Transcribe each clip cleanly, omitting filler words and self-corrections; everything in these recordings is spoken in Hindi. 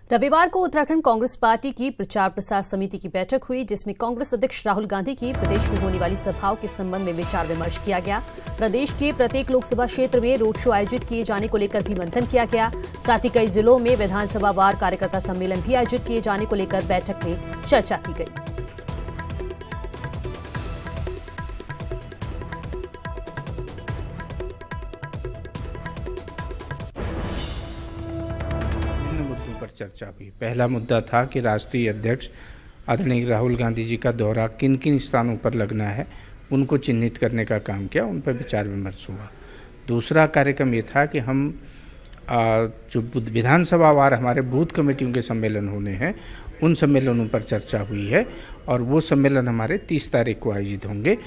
रविवार को उत्तराखंड कांग्रेस पार्टी की प्रचार प्रसार समिति की बैठक हुई, जिसमें कांग्रेस अध्यक्ष राहुल गांधी की प्रदेश में होने वाली सभाओं के संबंध में विचार विमर्श किया गया। प्रदेश के प्रत्येक लोकसभा क्षेत्र में रोड शो आयोजित किए जाने को लेकर भी मंथन किया गया। साथ ही कई जिलों में विधानसभा वार कार्यकर्ता सम्मेलन भी आयोजित किए जाने को लेकर बैठक में चर्चा की गई। पर चर्चा हुई। पहला मुद्दा था कि राष्ट्रीय अध्यक्ष आदरणीय राहुल गांधी जी का दौरा किन किन स्थानों पर लगना है, उनको चिन्हित करने का काम किया, उन पर विचार विमर्श हुआ। दूसरा कार्यक्रम ये था कि हम जो विधानसभा वार हमारे बूथ कमेटियों के सम्मेलन होने हैं, उन सम्मेलनों पर चर्चा हुई है और वो सम्मेलन हमारे 30 तारीख को आयोजित होंगे।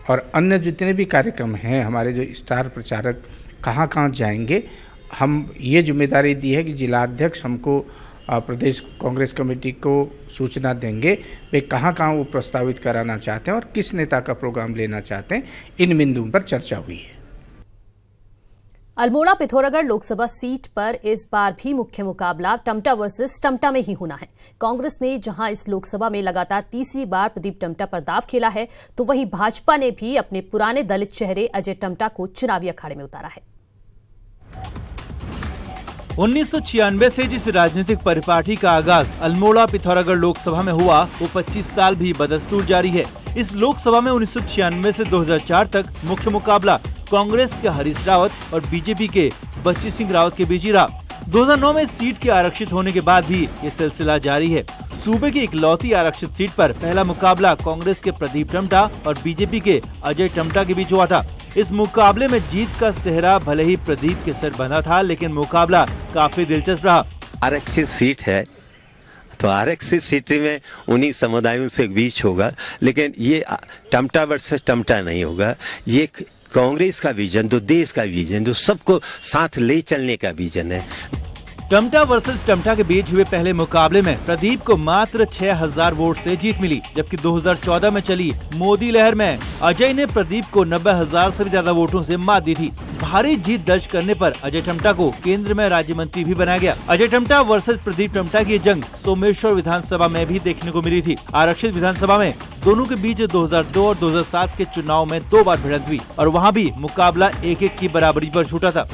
और अन्य जितने भी कार्यक्रम हैं, हमारे जो स्टार प्रचारक कहाँ कहाँ जाएंगे, हम ये जिम्मेदारी दी है कि जिला अध्यक्ष हमको प्रदेश कांग्रेस कमेटी को सूचना देंगे वे कहाँ कहाँ वो प्रस्तावित कराना चाहते हैं और किस नेता का प्रोग्राम लेना चाहते हैं। इन बिंदुओं पर चर्चा हुई है। अल्मोड़ा पिथौरागढ़ लोकसभा सीट पर इस बार भी मुख्य मुकाबला टमटा वर्सेस टमटा में ही होना है। कांग्रेस ने जहां इस लोकसभा में लगातार तीसरी बार प्रदीप टमटा पर दाव खेला है, तो वहीं भाजपा ने भी अपने पुराने दलित चेहरे अजय टमटा को चुनावी अखाड़े में उतारा है। 1996 से जिस राजनीतिक परिपाटी का आगाज अल्मोड़ा पिथौरागढ़ लोकसभा में हुआ, वो 25 साल भी बदस्तूर जारी है। इस लोकसभा में 1996 से 2004 तक मुख्य मुकाबला कांग्रेस के हरीश रावत और बीजेपी के बच्ची सिंह रावत के बीच ही रहा। 2009 में सीट के आरक्षित होने के बाद भी ये सिलसिला जारी है। सूबे की इकलौती आरक्षित सीट पर पहला मुकाबला कांग्रेस के प्रदीप टमटा और बीजेपी के अजय टमटा के बीच हुआ था। इस मुकाबले में जीत का सेहरा भले ही प्रदीप के सर बंधा था, लेकिन मुकाबला काफी दिलचस्प रहा। आरक्षित सीट है तो आरक्षित सीट में उन्हीं समुदायों से बीच होगा, लेकिन ये टमटा वर्सेस टमटा नहीं होगा। ये कांग्रेस का विजन, जो देश का विजन, जो सबको साथ ले चलने का विजन है। टमटा वर्सेस टमटा के बीच हुए पहले मुकाबले में प्रदीप को मात्र 6000 वोट से जीत मिली, जबकि 2014 में चली मोदी लहर में अजय ने प्रदीप को 90,000 से भी ज्यादा वोटों से मात दी थी। भारी जीत दर्ज करने पर अजय टमटा को केंद्र में राज्य मंत्री भी बनाया गया। अजय टमटा वर्सेस प्रदीप टमटा की जंग सोमेश्वर विधानसभा में भी देखने को मिली थी। आरक्षित विधानसभा में दोनों के बीच 2002 और 2007 के चुनाव में 2 बार भिड़ंत हुई और वहाँ भी मुकाबला 1-1 की बराबरी पर छूटा था।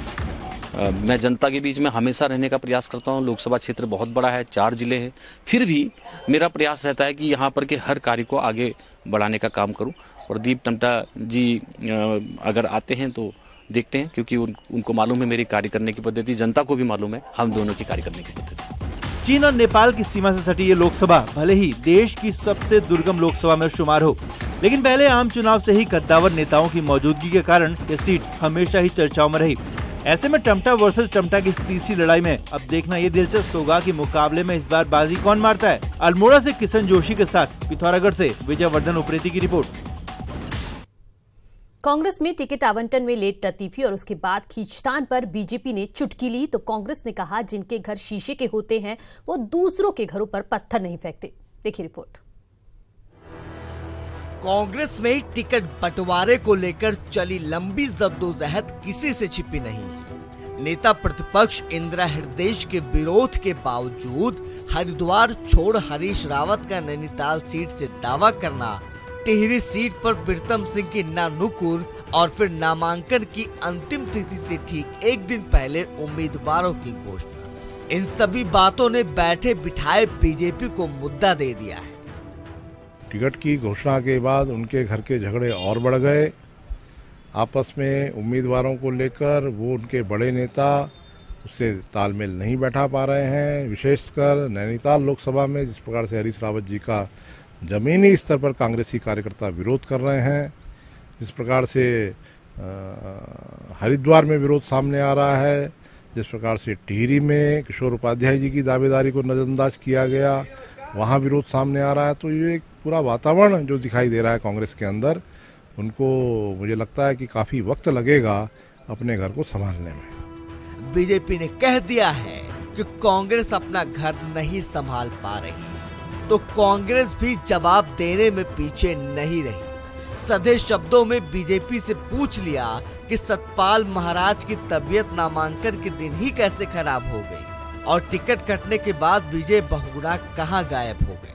मैं जनता के बीच में हमेशा रहने का प्रयास करता हूं। लोकसभा क्षेत्र बहुत बड़ा है, 4 जिले हैं, फिर भी मेरा प्रयास रहता है कि यहां पर के हर कार्य को आगे बढ़ाने का काम करूं। प्रदीप टमटा जी अगर आते हैं तो देखते हैं, क्योंकि उनको मालूम है मेरी कार्य करने की पद्धति, जनता को भी मालूम है हम दोनों की कार्य करने की पद्धति। चीन और नेपाल की सीमा से सटी ये लोकसभा भले ही देश की सबसे दुर्गम लोकसभा में शुमार हो, लेकिन पहले आम चुनाव से ही कद्दावर नेताओं की मौजूदगी के कारण ये सीट हमेशा ही चर्चाओं में रही। ऐसे में टमटा वर्सेस टमटा की तीसरी लड़ाई में अब देखना ये दिलचस्प होगा कि मुकाबले में इस बार बाजी कौन मारता है। अल्मोड़ा से किशन जोशी के साथ पिथौरागढ़ से विजयवर्धन उप्रेती की रिपोर्ट। कांग्रेस में टिकट आवंटन में लेट लतीफी और उसके बाद खींचतान पर बीजेपी ने चुटकी ली, तो कांग्रेस ने कहा जिनके घर शीशे के होते हैं वो दूसरों के घरों पर पत्थर नहीं फेंकते। देखिए रिपोर्ट। कांग्रेस में टिकट बंटवारे को लेकर चली लंबी जद्दोजहद किसी से छिपी नहीं। नेता प्रतिपक्ष इंदिरा हृदयेश के विरोध के बावजूद हरिद्वार छोड़ हरीश रावत का नैनीताल सीट से दावा करना, टिहरी सीट पर प्रीतम सिंह की नानुकुर और फिर नामांकन की अंतिम तिथि से ठीक 1 दिन पहले उम्मीदवारों की घोषणा, इन सभी बातों ने बैठे बिठाए बीजेपी को मुद्दा दे दिया है। टिकट की घोषणा के बाद उनके घर के झगड़े और बढ़ गए। आपस में उम्मीदवारों को लेकर वो उनके बड़े नेता उससे तालमेल नहीं बैठा पा रहे हैं। विशेषकर नैनीताल लोकसभा में जिस प्रकार से हरीश रावत जी का जमीनी स्तर पर कांग्रेसी कार्यकर्ता विरोध कर रहे हैं, जिस प्रकार से हरिद्वार में विरोध सामने आ रहा है, जिस प्रकार से टिहरी में किशोर उपाध्याय जी की दावेदारी को नजरअंदाज किया गया, वहाँ विरोध सामने आ रहा है, तो ये एक पूरा वातावरण जो दिखाई दे रहा है कांग्रेस के अंदर, उनको मुझे लगता है कि काफी वक्त लगेगा अपने घर को संभालने में। बीजेपी ने कह दिया है कि कांग्रेस अपना घर नहीं संभाल पा रही, तो कांग्रेस भी जवाब देने में पीछे नहीं रही। सधे शब्दों में बीजेपी से पूछ लिया कि सतपाल महाराज की तबीयत नामांकन के दिन ही कैसे खराब हो गई। और टिकट कटने के बाद विजय बहुगुणा कहां गायब हो गए।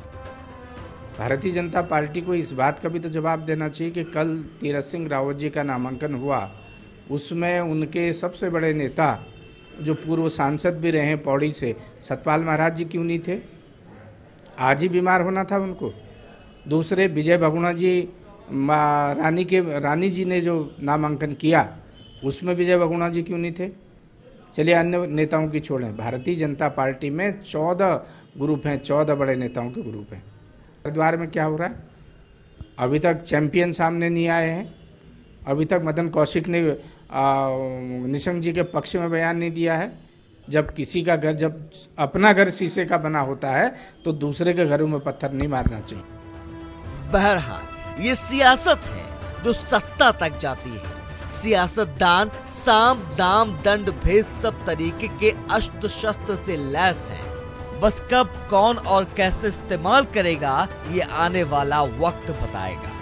भारतीय जनता पार्टी को इस बात का भी तो जवाब देना चाहिए कि कल तीरथ सिंह रावत जी का नामांकन हुआ, उसमें उनके सबसे बड़े नेता जो पूर्व सांसद भी रहे पौड़ी से, सतपाल महाराज जी क्यों नहीं थे? आज ही बीमार होना था उनको। दूसरे विजय बहुगुणा जी, रानी जी ने जो नामांकन किया उसमें विजय बहुगुणा जी क्यों नहीं थे? चलिए अन्य नेताओं की छोड़ें, भारतीय जनता पार्टी में 14 ग्रुप हैं, 14 बड़े नेताओं के ग्रुप हैं। हरिद्वार में क्या हो रहा है? अभी तक चैंपियन सामने नहीं आए हैं। अभी तक मदन कौशिक ने निशंक जी के पक्ष में बयान नहीं दिया है। जब किसी का घर, जब अपना घर शीशे का बना होता है तो दूसरे के घरों में पत्थर नहीं मारना चाहिए। बहरहाल ये सियासत है जो सत्ता तक जाती है। सियासतदान साम दाम दंड भेद सब तरीके के अस्त्र शस्त्र से लैस है। बस कब, कौन और कैसे इस्तेमाल करेगा ये आने वाला वक्त बताएगा।